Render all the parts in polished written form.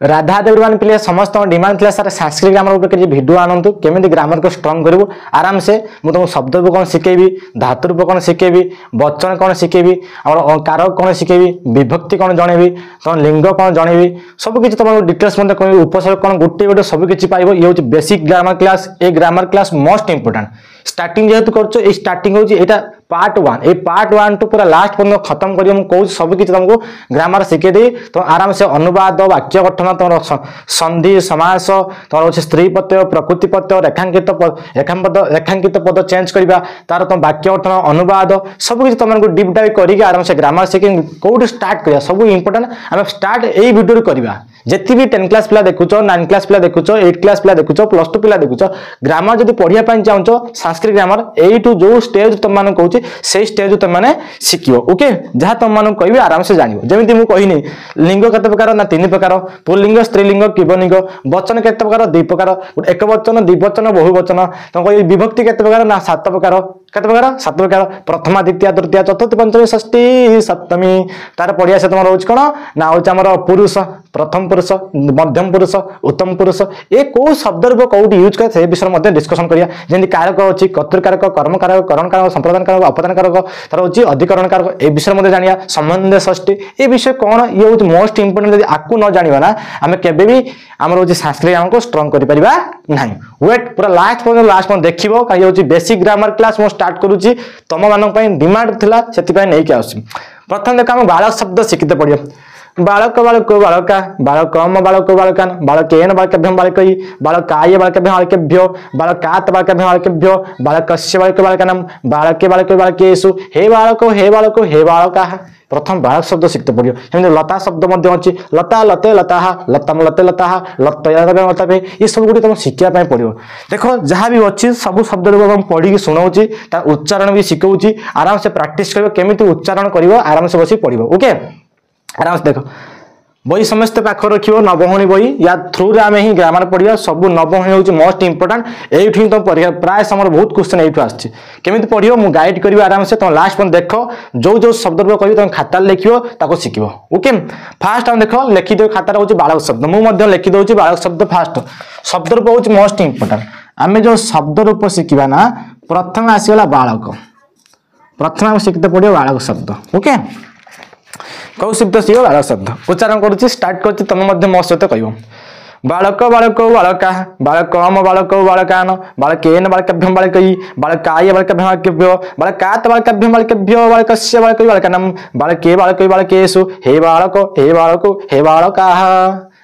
राधा देवरमान पिले समस्त डिमांड थिला सर संस्कृत ग्रामर ऊपर वीडियो आनंतु केमिति ग्रामर को स्ट्रांग करू आराम से मु तुमको शब्द रूप कौन शिखेबी धातु रूप कौन शिखेबी वचन कौन शिखेबी और कारक कौन शिखेबी विभक्ति कौन जणेबी तुम लिंग कौन जणेबी सब किछि तुमको डिटेल्स मते कहबी उपसर्ग कौन गुटे गुटे सब किछि पाइबो ये होछि बेसिक ग्रामर क्लास ए grammar class most important starting जेहेतु करछो ए स्टार्टिंग होछि एटा पार्ट 1 ए पार्ट 1 टू पूरा लास्ट पर्यंत खत्म करियो मु कहू सब किछि तुमको ग्रामर शिखे दे तो आराम से अनुवाद वाक्य गठन तुम संधि समास तुम होछि स्त्री प्रत्यय प्रकृति प्रत्यय रेखांकित पद चेंज करबा तार तुम वाक्य गठन अनुवाद सब किछि तुमको डीप डाइव करिके आराम से ग्रामर शिखे कोड स्टार्ट करिया सब इंपोर्टेंट हम स्टार्ट एई वीडियो करबा जेति भी 10 क्लास पिला देखुचो 9 क्लास पिला देखुचो 8 क्लास पिला देखुचो प्लस 2 पिला देखुचो ग्रामर जदि पढिया पई चाहचो संस्कृत ग्रामर एई टू जो स्टेज तुम माने कहूची से स्टेज तुम माने शिखियो ओके जहा तुम माने कहबी आराम से जानिबो जेमिति मु कहिनी लिंग केते प्रकार ना 3 प्रकार पुल्लिंग स्त्रीलिंग किबलिंग वचन केते प्रकार 2 प्रकार एक वचन द्विवचन बहुवचन तुम कहि विभक्ति केते प्रकार ना 7 प्रकार केते प्रकार 7 प्रकार प्रथमा द्वितीय तृतीय चतुर्थी पंचमी षष्ठी सप्तमी तार पढिया से तुम रोज कोन ना होच हमर पुरुष प्रथम पुरुष मध्यम पुरुष उत्तम पुरुष ए को शब्द रूप कोडी यूज करे से विषय मध्ये डिस्कशन करिया जेंति कारक अछि कर्तृकारक कर्मकारक करणकारक संप्रदान कारक अपदान कारक तार होछि अधिकरण कारक ए विषय मध्ये जानिया संबंध षष्ठी ए विषय कोन ये होछि मोस्ट इंपोर्टेंट यदि आकु न जानिबा ना हमें केबे भी हमर होछि संस्कृत हमको स्ट्रांग करि परिबा नाही वेट पूरा लास्ट पर देखिबो का ये होछि बेसिक ग्रामर क्लास मो स्टार्ट करूछि तम मानन पई डिमांड थिला सेति पई नै के आसी प्रथम देख हम बालक शब्द शिखिते पडियो बालक बालक बालका बालकम बालक बालकान बालकेन बालकभ्यं बालकई बालकाय बालकभ्यं बालकेभ्यो बालकात बालकभ्यं बालकेभ्यो बालकस्य बालक बालकानां बालके बालके बालकेषु हे बालको हे बालको हे बालकाः प्रथम बालक शब्द शिखते पडियो हम लता शब्द मध्ये अछि लता लते लताः लतम लते लताः लतया लतापे ये सब गुडी तुम शिखिया पय पडियो देखो जहां भी अछि सब शब्द रो हम पढी के सुनाउची ता उच्चारण भी शिखौची आराम से प्रैक्टिस करियो केमिति उच्चारण करियो आराम से बसी पडियो ओके आराम से देखो बही समस्त पाख रखियो नवमणी बही या थ्रू रे आमे ही ग्रामर पढिया सब नवमणी होची मोस्ट इंपोर्टेंट एठी तुम पढिया प्राय समय बहुत क्वेश्चन एठी आछि केमिति पढियो मु गाइड करबी आराम से तुम लास्ट पर देखो जो जो शब्द रो कहबी तुम खाता लिखियो ताको सिखियो ओके फास्ट हम देखो लिखि दियो खाता होची बालक शब्द मु मध्ये लिखि दोची बालक शब्द फास्ट शब्द रूप होची मोस्ट इंपोर्टेंट आमे जो शब्द रूप सिखिबा ना प्रथम आसीला बालक प्रथम हम सिखते पढियो बालक शब्द ओके कौ शब्द सियो बालक शब्द उच्चारण करूची स्टार्ट करची तुम मध्ये मो सहित कहबो बालक बालक बालका बालकम बालक बालकान बालकेन बालकभ्यं बालकई बालकाय बालकभ्यं बालकेभ्यो बालकात बालकभ्यं बालकेभ्यो बालकस्य बालकई बालकानां बालके बालकई बालकेषु हे बालको हे बालको हे बालकाः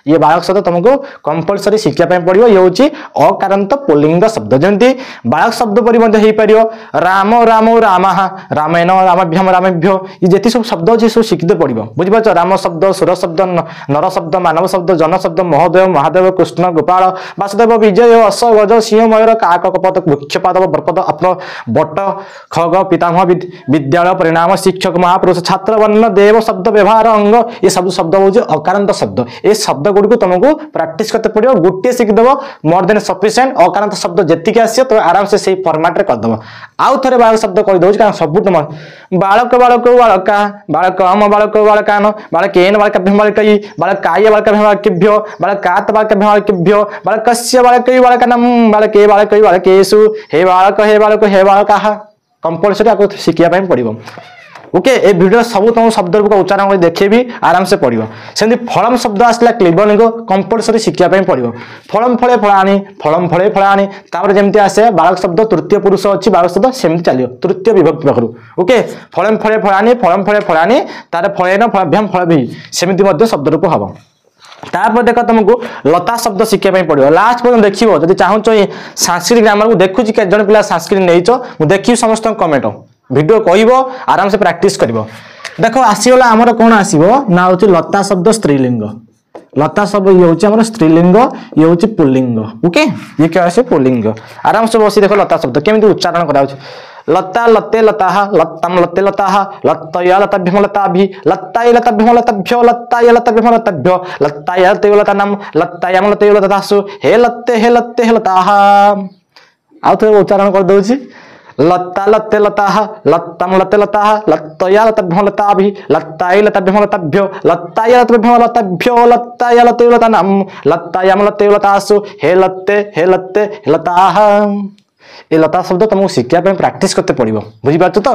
ये बालक शब्द तुमको कंपलसरी शिक्षा पे पड़ियो ये होची अकारांत पुल्लिंग शब्द जेंति बालक शब्द परि मध्ये हे परियो राम राम रामः रामेण रामभ्यम रामेभ्यो ये जेति सब शब्द अछि सब शिखते पड़ियो बुझि पाछो राम शब्द सुर शब्द नर शब्द मानव शब्द जन शब्द महोदय महादेव कृष्ण गोपाल वासुदेव विजय अश्व गज सिंह मयूर काक कपत वृक्ष पादव बरपद अपना बट खग पितामह विद्यालय परिणाम शिक्षक महापुरुष छात्र वर्ण देव शब्द व्यवहार अंग ये सब शब्द होची अकारांत शब्द ए शब्द गुडी को तुमको प्रैक्टिस करते पड़ियो गुटे सिख देबो मोर देन सफिशिएंट अकारांत शब्द जेति के आसीयो तो आराम से सही फॉर्मेट रे कर देबो आउ थरे बालक शब्द कहि दोछ कारण सबुट बालक बालक बालका बालकम बालक बालकान बालकेन बालकभ्यं बालकई बालकाय बालकभ्यं बालकेभ्यो बालकात बालकभ्यं बालकेभ्यो बालकस्य बालकई बालकानां बालके बालकई बालकेषु हे बालक हे बालक हे बालकाः कंपलसरी आपको शिखिया पय पड़िबो ओके ए वीडियो सब तुम शब्द रूप उच्चारण कर देखेबी आराम से पढ़ियो सेंति फलम शब्द आसला क्लिबलिंग कंपलसरी शिखिया पय पड़ियो फलम फळे फळानी तापर जेमति आसे बालक शब्द तृतीय पुरुष अछि बालक शब्द सेमति चलियो तृतीय विभक्ति पाखरु ओके फलम फळे फळानी तारे फळेन फळभ्यम फळभि सेमति मध्ये शब्द रूप हबो तापर देख तुमको लता शब्द शिखिया पय पड़ियो लास्ट पर देखिबो जदि चाहूचो संस्कृत ग्रामर को देखुची के जण पिला संस्कृत नेइचो मु देखि समस्त कमेंट वीडियो कहबो आराम से प्रैक्टिस करिवो देखो आसीगला हमर कोन आसीबो ना होची लता शब्द स्त्रीलिंग लता शब्द ये होची हमर स्त्रीलिंग ये होची पुल्लिंग ओके ये क्या आसे पुल्लिंग आराम से बसी देखो लता शब्द केमिति उच्चारण करा होची लता लते लताः लत्तम लते लताः लत्तया लताभ्यम लताभि लत्ताय लताभ्यम लताभ्यो लत्ताय लताभ्यम लताभ्यो लत्ताय लते लतानां लत्तायाम लते लतासु हे लत्ते हे लत्ते हे लताः आउ थोड़ा उच्चारण कर दोची लत्ता लत्ते लताः लत्तम लत्ते लताः लत्तया लताभ्यो लताभिः लत्तायै लताभ्यो लताभ्यो लत्ताय लताभ्यो लताभ्यो लत्ताय लते लतानां लत्तायाम लते लतासु हे लत्ते लताः। ये लता शब्द तुमको शिक्षा प्रैक्टिस करते पड़ो बुझीपार तो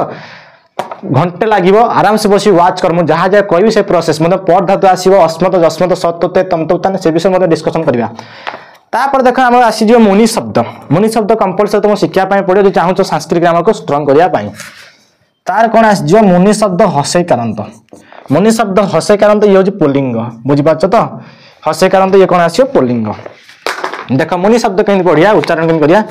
घंटे लगे आराम से बस वाच कर जहाँ जहाँ कह से प्रोसेस मतलब पर धातु आसो अस्मत जस्मत सत्ते तमतान से विषय डिस्कसन करवा। तापर देख आम आसीज मुनि शब्द कंपलसरी तुम शिक्षा पड़ो जो चाहूँ संस्कृत ग्रामर को स्ट्रंग करने तार कौन आस मुनि शब्द हसई कारंत ये हूँ पुल्लिंग बुझीपार तो हसई कारंत ये कौन आस पुल्लिंग। देख मुनि शब्द कहीं पढ़िया उच्चारण कहीं करिया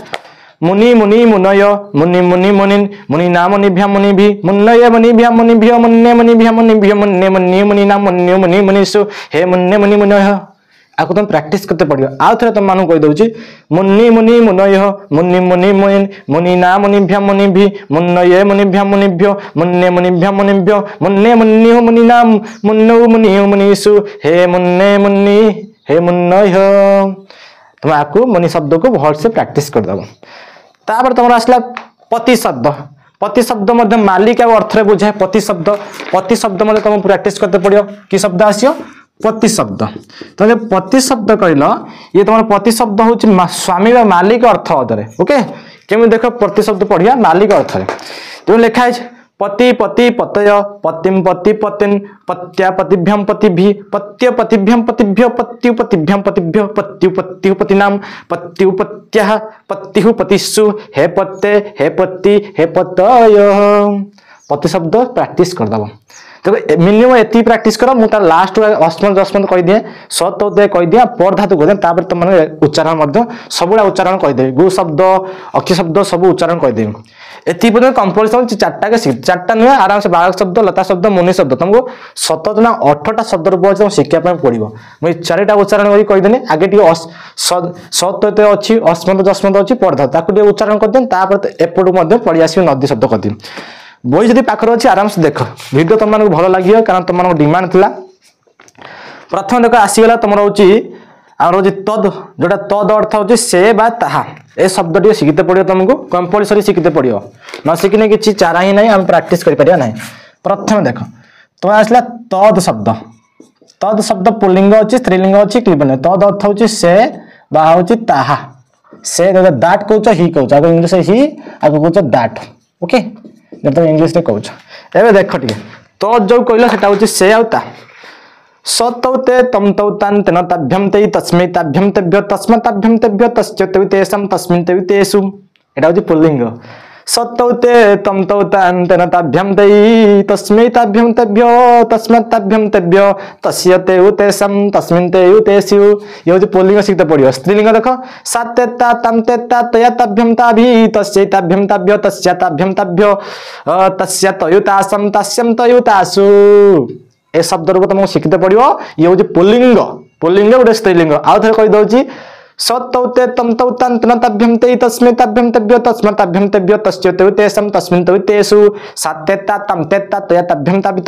मुनि मुनि मुनय मुनि मुनि मुनिन मुनि ना मुनिभ्या मुनिभि मुन्नय मुनिभ्या मुनिभ्यो मुन्ने मुनिभ्या मुनिभ्यो मुन्ने मुन्नि मुनि ना मुन्ने मुनि मुनिषु हे मुन्ने मुनि मुनय। आपको तुम प्रैक्टिस करते पड़ो आउ थे तुम मानू कही दउची मुन्नि मुनि मुनय मुनि मुनि मुनिन मुनि ना मुनिभ्या मुनिभि मुन्नय मुनिभ्या मुनिभ्यो मुन्ने मुनिभ्या मुनिभ्यो मुन्ने मुन्नि मुनि ना मुन्नौ मुनि मुनिषु हे मुन्ने मुन्नि हे मुन्नय। तुम आपको मुनि शब्द को भल से प्रैक्टिस करदेव। तापर तुम आसला पति शब्द मध्य मालिक और अर्थ बुझाए पति शब्द मतलब तुम प्रैक्टिस करते पड़ो कि शब्द आसियो पति शब्द। तो जब पति शब्द कहल ये तुम पति शब्द हूँ स्वामी व मालिक अर्थ अदरे ओके केमी देख पति शब्द पढ़िया मालिक अर्थ तुम लिखा है पति पति पतय पतिम पति पतिन पत्या पतिभ्यम पतिभि पत्य पतिभ्यम पतिभ्यो पत्यु पतिभ्यम पतिभ्यो पत्यु पत्यु पतिनाम पत्यु पत्या पत्यु पतिषु हे पत्ते हे पति हे पतय। पति शब्द प्रैक्टिस करदब तो मिनिमम एति प्रैक्टिस कर मुझे लास्ट अस्मत जस्मत कही दिए सत कही दिया पर धातु कही दिए तुम मैंने उच्चारण सबुड़ा उच्चारण कहीदेवी गु शब्द अक्षी शब्द सब उच्चारण कहीदेवी एति कंपलसरी चार्टा के चार्टा नुहे आराम से बालक शब्द लता शब्द मुनि शब्द तुमको 7 ना 8टा शब्द रूप तुम शिक्षा पड़ो मुझे 4टा उच्चारण कहीदेनी आगे टे सत अच्छी अस्मत जस्मत अच्छी पर धातु उच्चारण करदे एपटू पड़ी आस नदी शब्द करदी बही जब पाखर अच्छी आराम से देख वीडियो तुम भल लगे कारण तुम डिमांड थी। प्रथम देख आसीगला तुम हूँ तद जोटा तद अर्थ हूँ से बा ताहा ए शब्द टी शिखते पड़ो तुमको कंपलसरी शिखते पड़ो न शिखने किसी चारा ही नहीं आम प्राक्ट कर ना। प्रथम देख तुम आसला तद शब्द पुल्लिंग अच्छी स्त्रीलिंग अच्छी क्लिबलिंग तद अर्थ हूँ से बा हूँ ताहा से दैट कौच ही कौच आगे इंग्लिश ही आगे कौच दैट ओके तुम इंग्लिश कौच ए देख टे तो जो कहल से हूँ से आउता सतौते तम तौतान तेन ताभ्यम ते तस्मै ताभ्यम तेभ्यो तस्म ताभ्यम तेभ्यो तस्य तेवि तेषां तस्मिन् तेवि तेषु एटा हूँ पुल्लिंग सतौते तम तौतान तेन ताभ्यम ते तस्मै ताभ्यम तेभ्यो तस्म ताभ्यम तेभ्यो तस्य तेवि तेषां तस्मिन् तेवि तेषु ये हूँ पुल्लिंग शिखते पड़ो। स्त्रीलिंग देख सातेता तम तेता तया ताभ्यम ताभि तस्य ताभ्यम ताभ्यो तस्य ताभ्यम ताभ्यो तस्य तयुतासं तस्यं तयुतासु ए शब्द रूप तुमको शिखते पड़ो ये हूँ पुल्लिंग गोटे स्त्रीलिंग आउ थे कहीदे सतौते तम तौतान तेन ताभ्यम ते तस्मै ताभ्यम तेभ्यो तस्म ताभ्यम तेभ्यो तस्य तेवि तेषां तस्मिन् तेवि तेषु सातेता तम तेता तया ताभ्यम ताभि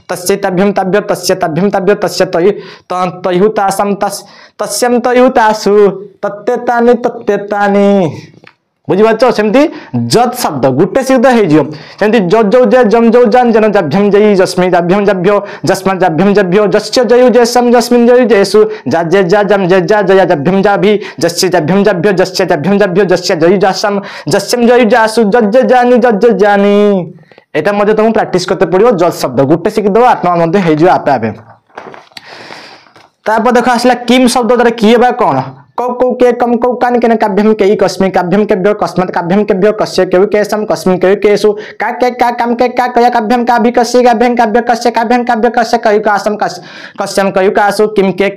तस्य ताभ्यम ताभ्यो तस्य ताभ्यम ताभ्यो तस्य तयुतासं तस्यं तयुतासु तत्तेतानि तत्तेतानि बुझीपार सेमती जत शब्द गुटे शब्द होमती जज जौ जे जम जौ जान जन जाभ्यम जई जस्मै जाभ्यम जाभ्यो जस्मा जाभ्यम जाभ्यो जस्य जयु जैसम जस्मिन् जयु जयसु जा जे जा जम जे जा जया जाभ्यम जाभि जस्य जाभ्यम जाभ्यो जस्य जाभ्यम जाभ्यो जस्य जयु जासम जस्यम जयु जासु जज जज जानी एटा मध्य तुमको प्रैक्टिस करते पड़ो जज शब्द गुटे शिखिदेव आत्मा मध्य आपे आपे। तापर देख आसला किम शब्द किए बा कौन कौ कौ के कम कौ कान के काभ्यम के कस्मै काभ्यम केभ्यो कस्मत् काभ्यम केभ्यो कस्य केवि केशम कस्मिन् केवि केषु का के का काम के का कया काभ्यम काभि कस्य काभ्यम काभ्य कस्य काभ्यम काभ्य कस्य कयु कासम कस्यम कयु कासु किम के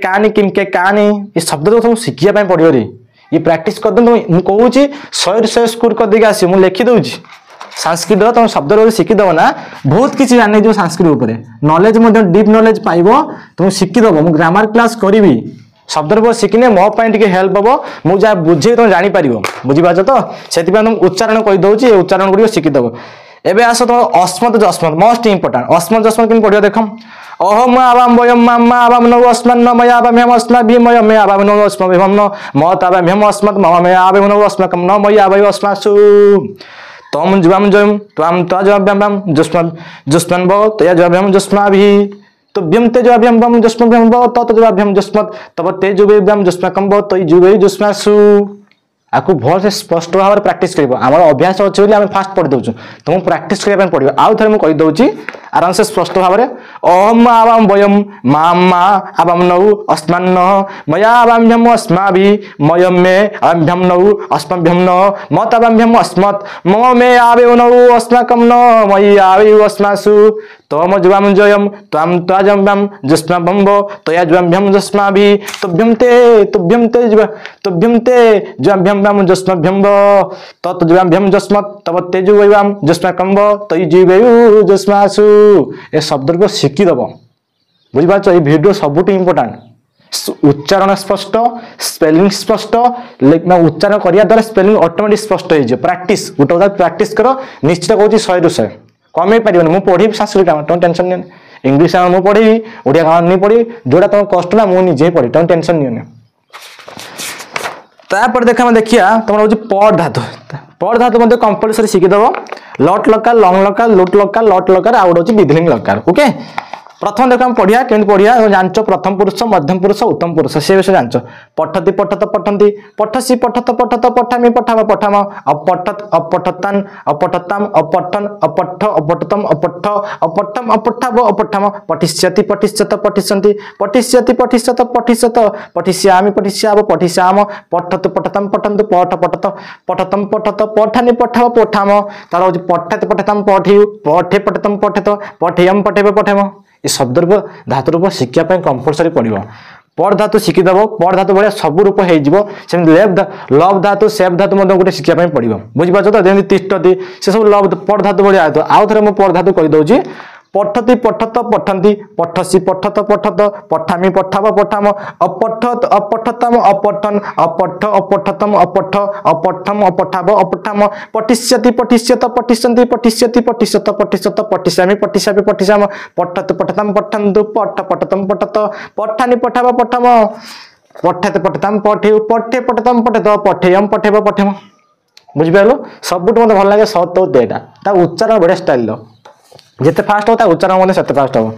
कानि ये शब्द तो तुम शिखिया पय पड़ियो रे ये प्रैक्टिस कर दो मु कहूँ 100 स्कोर कर देके आसी मु लिखि दउची संस्कृत तुम शब्द शिखिदेव ना बहुत किसी जाने जो संस्कृत नॉलेज डीप नॉलेज पाइब तुम शिखिदेव मु ग्रामर क्लास करी शब्द शिखने मो टे हेल्प हम मुझे बुझे तुम जापर बुझीपार तो से तुम उच्चारण कहीदे उच्चारण गुड़ शिखिदेव। एवं आस तुम अस्मत जस्मत मोस्ट इंपोर्टाट अस्मत जस्मत कि पढ़ो देख अहम आवाम वयम मामा आवाम नौ अस्मन् मय आवाम हम अस्मा भी मय मे आवाम नौ अस्म विभम न मत आवाम हम अस्मत् मम मे आवाम नौ अस्मकम न मय आवाम अस्मासु। तम जुवाम जयम त्वाम त्वा जुवाभ्याम जुष्मन् भव तया जुवाभ्याम जुष्माभिः तुभ्यं ते जुवाभ्याम भम जुष्मभ्याम भव तत जुवाभ्याम जुष्मत् तव ते जुवेभ्याम जुष्माकं भव तयि जुवे जुष्मासु। आपको भल से स्पष्ट भाव में प्रैक्टिस कर आम अभ्यास अच्छे बोली आम फास्ट पढ़ी दूँ तुमको प्रैक्टिस करने पड़ो आउ थे मुझे कहीदे आराम से स्पष्ट भाव में अहम आवाम वयम मा आवाम नौ अस्मान्न मया आवाम्यम अस्माभि मयम मे आवाम्यम नौ अस्मभ्यम न मत आवाम्यम अस्मत् मम मे आवे नौ अस्माकं न मयि आवे अस्मासु तम जुवाम जयम त्वाम त्वाजम्भ्यम जुष्माभं भव तया जुवाभ्यम जुष्माभि तुभ्यं ते जुवाभ्यम जुष्मभ्यम भव तत जुवाभ्यम जुष्मत् तव ते जुवेवाम जुष्माकं भव तयि जुवेयु जुष्मासु। ए शब्द को शिखिदेव बुझिपार ये भिडियो सबुठ इम्पोर्टाट उच्चारण स्पष्ट स्पेलिंग स्पष्ट उच्चारण करने द्वारा स्पेलिंग ऑटोमेटिक स्पष्ट हो प्रैक्टिस गोटे प्रैक्टिस कर निश्चित कहूँ 100 ରୁ 100 कमे पारे मुझे पढ़ी संस्कृत काम तुम टेंशन नि इंग्लिश मुझे पढ़ी ओडिया काम नहीं पढ़ी जोटा तुम कष्ट ना मुझे निजे पढ़ी तुम टेंशन नि तापर देखिया तुम हूँ पढ़ धातु कंपलसरी शिखिदेव लट लकार लंग लकार लुट लकार लट लकार आउ गोटे विधिलिंग लकार ओके। प्रथम देख पढ़िया केमती पढ़िया जानच प्रथम पुरुष मध्यम पुरुष उत्तम पुरुष से विषय जानच पठति पठत पठंती पठसी पठत पठत पठामी पठाम पठाम अपठत अपठतान अपठताम अपठन अपठ अपठतम अपठ अपठम अपठाव अपठाम पठिष्यति पठिष्यत पठिष्यन्ति पठिष्यति पठिष्यत पठिष्यत पठिष्यामि पठिष्याव पठिष्याम पठत पठतम पठन्तु पठ पठत पठतम पठत पठानि पठाव पठाम तार होछि पठत पठतम पठियु पठे पठतम पठत पठेयम पठेव पठेम ये शब्द रूप धातु रूप शिक्षा कंपलसरी पड़ो पढ़ धातु शिखिदेव पढ़ धातु भाया सब रूप हो लव धातु सेफ धातु गोटे शिक्षा पड़ो बुझीपार तो जमी तिष्ठति से सब लव पढ़ धातु भाया आउ थे मुझे पढ़ धातु कहीदे पठति पठत पठंती पठसी पठत पठत पठामी पठाव पठाम अपठत अपठतम अपठन अपठ अपठतम अपठ अपठम अपठाव अपठाम पठिष्यति पठिष्यत पठिष्यन्ति पठिष्यति पठिष्यत पठिष्यत पठिष्यामि पठिष्यामि पठिष्याम पठत पठतम पठन्तु पठ पठतम पठत पठानि पठाव पठाम पठत पठतम पठेयु पठे पठतम पठत पठेयम पठेव पठेम बुझिपार सबुठ मत भल लगे सत तेटा उच्चारण बढ़िया स्टाइल जिते फास्ट होता उच्चारण से फास्ट हम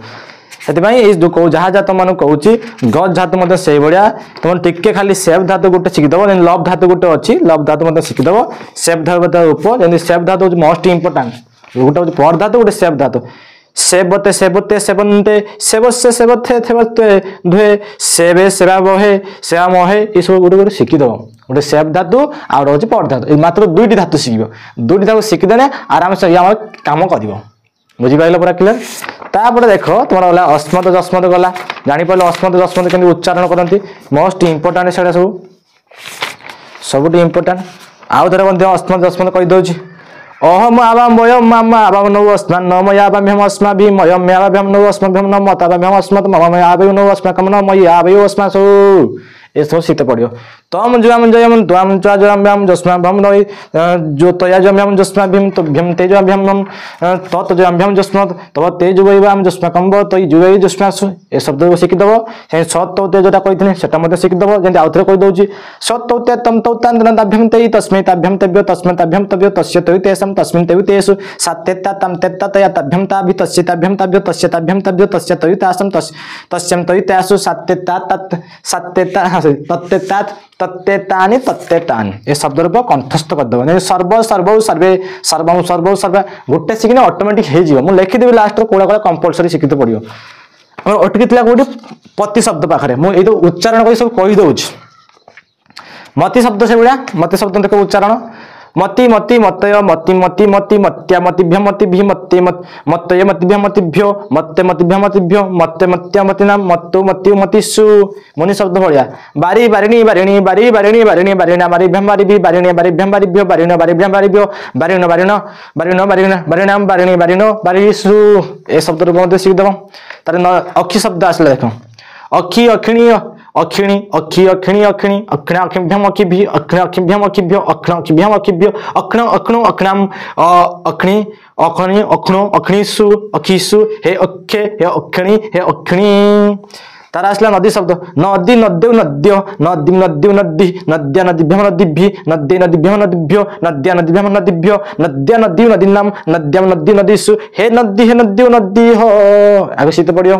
से जहाँ जहाँ तुम कहूँ गज धातु से भाया तुम टिके खाली सेफ धातु गोटे शिखिदेव लव धातु गोटे अच्छी लव धातु शिखिदेव सेफ धातु उप जमी सेफ धातु मोस्ट इंपोर्टाट गोटे हूँ पढ़ धातु गोटे सेफ धातु सेवते सेवते सेवन्ते सेवसे सेवथे थेवते धुए सेवे सेवा बहे सेवा महे ये सब गोटे गोटे शिखिदेव गोटे सेफ धातु आ गोटे हूँ पढ़ धातु मात्र दुईटी धातु शिखिब दुईटी धातु शिखिदेने आराम से काम कर बुझीपार पूरा क्लियर तापर देख तुम गला अस्मत जस्मत गला जापर अस्मत जस्मत के उच्चारण करती मोस्ट इंपोर्टाट से सब इंपोर्टाट आउ थे अस्मत जस्मत कहीदे अहम आवाम वयम मामा आवाम नौ अस्मान न मया आवाम्यम अस्माभि मयम मे आवाम्यम नौ अस्मभ्यम न मत आवाम्यम अस्मत् मम मे आवे नौ अस्माकं न मयि आवे अस्मासु ये सब सीते पड़ो तम जुआम जयम त्वाम चा जुआम्याम जस्माभ्यम नई जो तया जुआम्याम जस्माभ्यम तुभ्यं ते जुआम्याम तत जुआम्याम जस्मत् तव ते जुवेवाम जस्माकं भव तयि जुवेयि जस्मासु ये शब्द को शिखिदेव से सत ते जोटा कही से शिखिदेव जमी आउ थे कहीदे सत ते तम तौ ताभ्यम ते तस्मै ताभ्यम तव्य तस्मै ताभ्यम तव्य तस्य तयि तेषां तस्मिन् तयि तेषु सात्येत्ता तम तेत्ता तया ताभ्यम ताभि तस्य ताभ्यम तव्य तस्य ताभ्यम तव्य तस्य तयि तासां तस्यं तयि तेषु सात्येत्ता तत् सात्येत्ता तत्तेतात तत्तेतानि तत्तेतानि ये शब्द रूप कंठस्थ करदेव सर्व सर्व सर्वे सर्वम सर्व सर्व गोटे शिखने ऑटोमेटिक हो मुझे लिखिदेवी लास्ट कौड़ा कौड़ा कंपलसरी शिखित पड़ो अटकी कौटी पति शब्द पाखे मुझे ये उच्चारण कर सब कहीदे मति शब्द से भाया मति शब्द देख उच्चारण मति मति मतय मति मति मति मत्या मतिभ्य मतिभि मत्ते मत्तय मतिभ्य मतिभ्यो मत्ते मतिभ्य मतिभ्यो मत्ते मत्या मतिनाम मत्तो मत्यो मतिषु मुनि शब्द भाया बारी बारिणी बारिणी बारी बारिणी बारिणी बारिणा बारिभ्यम बारिभि बारिणी बारिभ्यम बारिभ्यो बारिण बारिभ्यम बारिभ्यो बारिण बारिण बारिण बारिण बारिणाम बारिणी बारिणो बारिषु ए शब्द रूप शिखिदेव तार अक्षी शब्द आसला देख अक्षी अक्षिणी अक्षिणी अक्षी अक्षिणी अक्षिणी अक्षिण अक्षिभ्यम अक्षिभि अक्षिण अक्षिभ्यम अक्षिभ्यो अक्षिण अक्षिभ्यम अक्षिभ्यो अक्षिण अक्षिणो अक्षिणाम अक्षिणी अक्षिणी अक्षिणो अक्षिणीषु अक्षिषु हे अक्षे हे अक्षिणी हे अक्षिणी तार आसला नदी शब्द नदी नद्यौ नद्य नदी नद्यौ नदी नद्या नदीभ्यम नदीभ्य नद्ये नदीभ्यम नदीभ्यो नद्या नदीभ्यम नदीभ्यो नद्या नदी नदीनाम नद्याम नदी नदीसु हे नद्यो नदी हो आगे शीत पड़ियो।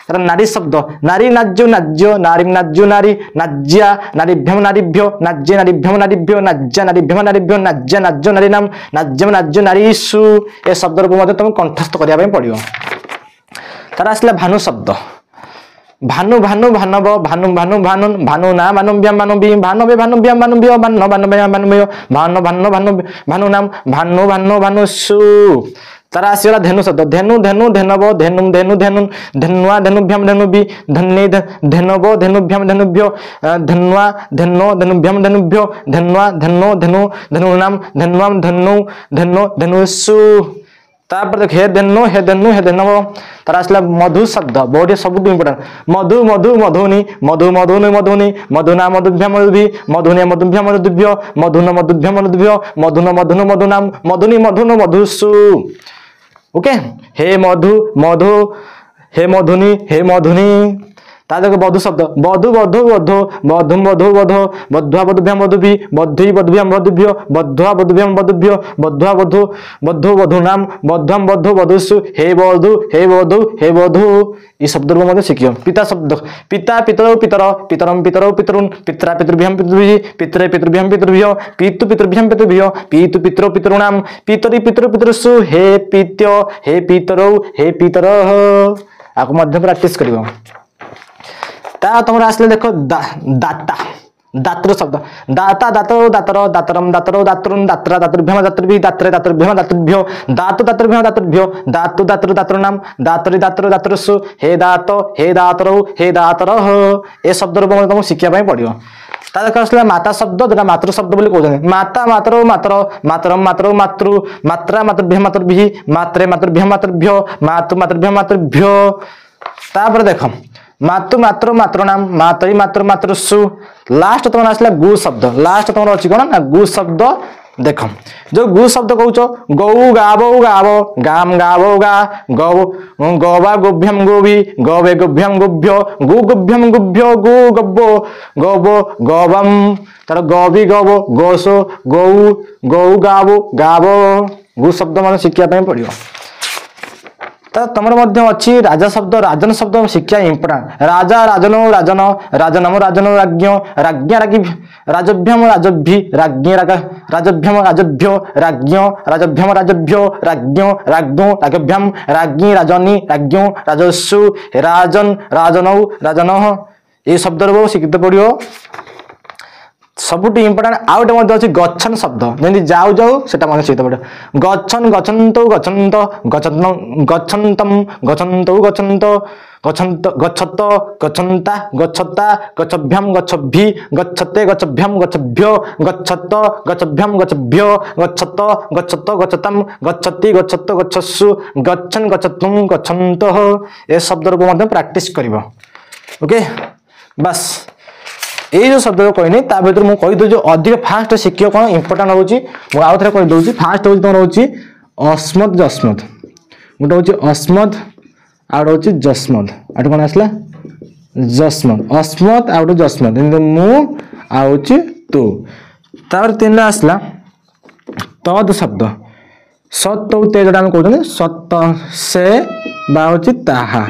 तार नारी शब्द नारी नाज्यो नाज्य नारी नाज्यो नारी नाज्या नारीभ्यम नारीभ्यो नाज्ये नारीभ्यम नारीभ्यो नाज्या नारीभ्यम नारीभ्यो नाज्या नाज्यो नारीनाम नाज्यम नाज्यो नारीसु ए शब्द रूप मते तुम कंठस्थ करिया पय पड़ियो। तार आसला भानु शब्द भानु भानु भानव भानु भानु भानु भानु ना भानु व्याम भानु भी भानु बे भानु व्याम भानु भी भानु भानु व्याम भानु भी भानु भानु भानु भानु नाम भानु भानु भानुसु। तार आसला धेनु शब्द धेनु धेनु धेनव धेनु धेनु धेनु धेनुआ धेनुभ्यम धेनु भी धन्य धेनव धेनुभ्यम धेनुभ्यो धन्वा धेनो धेनुभ्यम धेनुभ्यो धन्वा धेनो धेनु धेनु नाम धेनुआम धेनु धेनो धेनुसु। तापर देख हे धेनु हे धेनु हे धेनव। तार आसला मधु शब्द बहुत सब इंपोर्टेंट मधु मधु मधुनी मधु मधुनी मधुनी मधुना मधुभ्य मधुभी मधुने मधुभ्य मधुभ्यो मधुन मधुभ्य मधुभ्यो मधुन मधुन मधुनाम मधुनी मधुन मधुसु। ओके हे मधु मधु हे मधुनी हे मधुनी। ता देखो बधु शब्द बधु बधु बधो बधु बधु बधो बधुआ बधुभ्याम बधुभी बधुई बधुभ्याम बधुभ्यो बधुआ बधुभ्याम बधुभ्यो बधुआ बधु बधु बधुनाम बधुआम बधु बधुसु हे बधु हे बधु हे बधु। ये शब्द रूप मते शिखियो। पिता शब्द पिता पितरौ पितर पितरम पितरौ पितरुन पित्रा पितृभ्याम पितृभि पित्रे पितृभ्याम पितृभ्यो पीतु पितृभ्याम पितृभ्यो पीतु पितरो पितॄणाम पितरी पितृ पितृसु हे पीत्यो हे पितरौ हे पितरः। आको मध्य प्रैक्टिस करियो। ता तुम आसले देखो दाता दातृ शब्द दाता दातो दातर दातरम दातरो दातरुन दात्रा दातृभ्यम दातृभि दात्रे दातृभ्यम दातृभ्यो दातु दातृभ्यम दातृभ्यो दातु दातृ दातृनाम दातरि दातृ दातृसु हे दात हे दातरौ हे दातरः। ए शब्द रूप तुमको शिखिया पय पड़ियो। ता देखो आसला माता शब्द जोटा मातृ शब्द बोली कहउछन माता मातरौ मातर मातरम मातरौ मातृ मात्रा मातृभ्यम मातृभि मात्रे मातृभ्यम मातृभ्यो मातु मातृभ्यम मातृभ्यो। तापर देखो मातु मात्र मातृनाम मातरी मातृ मातृसु। लास्ट तुम आसला गु शब्द लास्ट तुम अच्छी कौन ना गु शब्द देख जो गु शब्द कौच गौ गावो गाव गाम गावो गा गौ गौवा गोभ्यम गोभी गौवे गोभ्यम गोभ्यो गु गोभ्यम गुभ्यो गु गब्बो गौबो गौवम तार गौवी गौबो गौसो गौ गौ गावो गावो गु शब्द मतलब शिक्षा पड़ो। तुम अच्छी राजा शब्द राजन शब्द शिक्षा इंपोर्टाट राजा राजनो राजन राजनम राजनो राज्ञ राज्ञ रागी राजभ्यम राजभ्य राज्ञ राजभ्यम राजभ्यो राज्ञ राजभ्यम राजभ्यो राज्ञो राज्ञो राजभ्यम राज्ञी राजनी राज्ञो राजस्सु राजन राजनौ राजन ये शब्द शिखित पड़ो। सबुठ इंपोर्टाट आउ गोटे अच्छी गच्छन शब्द जमी जाऊ जाऊ से शिखित पड़ो गच्छन गच्छन्तौ गच्छन्त गच्छन्तम गच्छन्तौ गच्छन्त गच्छन्त गच्छत गच्छन्ता गच्छता गच्छभ्यम गच्छभ्यि गच्छते गच्छभ्यम गच्छभ्यो गच्छत गच्छभ्यम गच्छभ्यो गच्छत गच्छत गच्छतम गच्छति गच्छत गच्छस्सु गच्छन गच्छतुम गच्छन्तः ए शब्द रूप मध्य प्रैक्टिस करिवो। ओके बस ये जो शब्द कहनी ता भीतर मुझे कहीदे जो अधिक फास्ट शिखियो कौन इंपोर्टाट होची मु आउ थे कहीदे फास्ट होची तुम होची अस्मद जस्मद गोटे होची अस्मद आउट होची जस्मद आठ कौन आसला जस्मद अस्मद आउट जस्मद मु आउची तू तार तीन आसला तद शब्द सत ते जोटा हम कहते सत से बा होची ताहा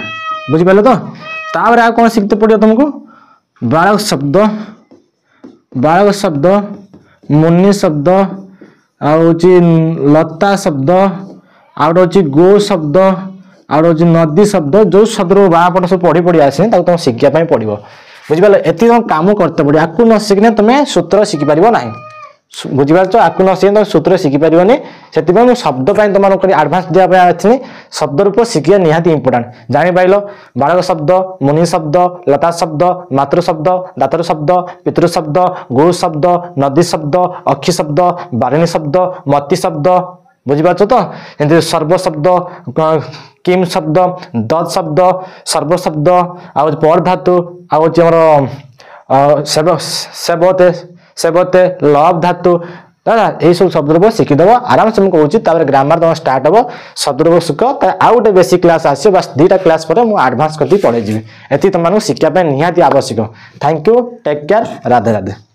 बुझी पाले तो तापर आ कौन शिखते पड़ो तुमको बालक शब्द मुनि शब्द आउची लता शब्द आउट होची गो शब्द आउट होची नदी शब्द जो शब्द बापट सब पढ़ी पढ़ी आसे तुम शिखिया पड़ो बुझिपारे एति काम करते पड़ो आपको न शिखने तुम्हें सूत्र शिखिपार ना बुझीपार आपको न शिखे तुम सूत्र शिखिपारे से शब्द तुम आडभांस देवाई शब्द रूप शिखिया निहाती इंपोर्टाट जानी पाइल बालक शब्द मुनि शब्द लता शब्द मातृ शब्द दातर शब्द पितृ शब्द गो शब्द नदी शब्द अक्षी शब्द बारिणी शब्द मती शब्द बुझीपार तो सर्व शब्द किम शब्द दत शब्द सर्व शब्द आ पर धातु आमर सेवते सेवते लव धातु यही सब शब्द शिखिदेव आराम से मुझे कहूँ ग्रामर तुम स्टार्ट हम शब्द शिख आउ गोटे बेसिक क्लास आस बस 2टा क्लास पर मुझे आडभांस कर पढ़े जी ये तुमको शिक्षा निहाती आवश्यक। Thank you take care Radhe Radhe.